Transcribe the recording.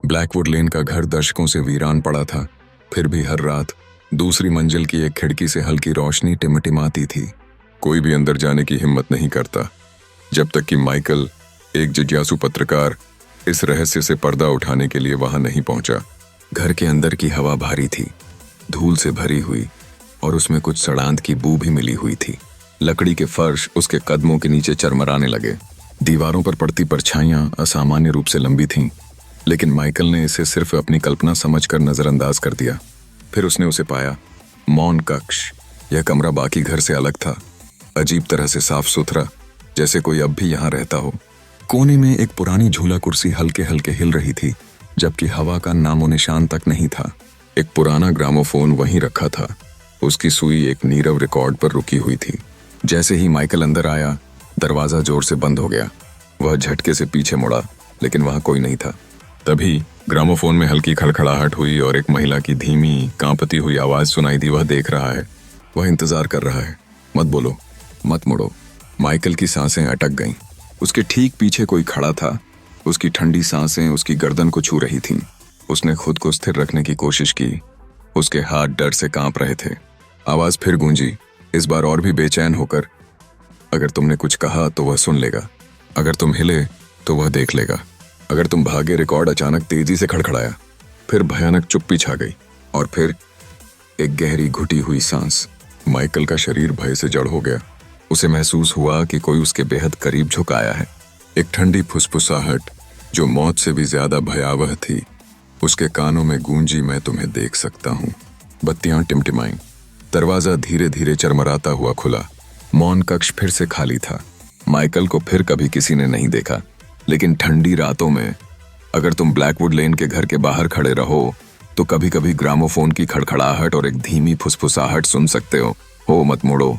Blackwood लेन का घर दशकों से वीरान पड़ा था, फिर भी हर रात दूसरी मंजिल की एक खिड़की से हल्की रोशनी टिमटिमाती थी। कोई भी अंदर जाने की हिम्मत नहीं करता, जब तक कि माइकल, एक जिज्ञासु पत्रकार, इस रहस्य से पर्दा उठाने के लिए वहां नहीं पहुंचा। घर के अंदर की हवा भारी थी, धूल से भरी हुई, और उसमें कुछ सड़ांध की बू भी मिली हुई थी। लकड़ी के फर्श उसके कदमों के नीचे चरमराने लगे। दीवारों पर पड़ती परछाइयां असामान्य रूप से लंबी थीं, लेकिन माइकल ने इसे सिर्फ अपनी कल्पना समझकर नजरअंदाज कर दिया। फिर उसने उसे पाया, मौन कक्ष। यह कमरा बाकी घर से अलग था, अजीब तरह से साफ सुथरा, जैसे कोई अब भी यहाँ रहता हो। कोने में एक पुरानी झूला कुर्सी हल्के हल्के हिल रही थी, जबकि हवा का नामो निशान तक नहीं था। एक पुराना ग्रामोफोन वहीं रखा था, उसकी सुई एक नीरव रिकॉर्ड पर रुकी हुई थी। जैसे ही माइकल अंदर आया, दरवाजा जोर से बंद हो गया। वह झटके से पीछे मुड़ा, लेकिन वहां कोई नहीं था। तभी ग्रामोफोन में हल्की खड़खड़ाहट हुई और एक महिला की धीमी कांपती हुई आवाज सुनाई दी। वह देख रहा है, वह इंतजार कर रहा है। मत बोलो, मत मुड़ो। माइकल की सांसें अटक गईं। उसके ठीक पीछे कोई खड़ा था, उसकी ठंडी सांसें उसकी गर्दन को छू रही थीं। उसने खुद को स्थिर रखने की कोशिश की, उसके हाथ डर से कांप रहे थे। आवाज फिर गूंजी, इस बार और भी बेचैन होकर, अगर तुमने कुछ कहा तो वह सुन लेगा, अगर तुम हिले तो वह देख लेगा, अगर तुम भागे। रिकॉर्ड अचानक तेजी से खड़खड़ाया, फिर भयानक चुप्पी छा गई, और फिर एक गहरी घुटी हुई सांस। माइकल का शरीर भय से जड़ हो गया। उसे महसूस हुआ कि कोई उसके बेहद करीब झुक आया है। एक ठंडी फुसफुसाहट जो मौत से भी ज्यादा भयावह थी, उसके कानों में गूंजी, मैं तुम्हें देख सकता हूँ। बत्तियां टिमटिमाईं, दरवाजा धीरे धीरे चरमराता हुआ खुला। मौन कक्ष फिर से खाली था। माइकल को फिर कभी किसी ने नहीं देखा, लेकिन ठंडी रातों में अगर तुम ब्लैकवुड लेन के घर के बाहर खड़े रहो तो कभी कभी ग्रामोफोन की खड़खड़ाहट और एक धीमी फुसफुसाहट सुन सकते हो। मत मुड़ो।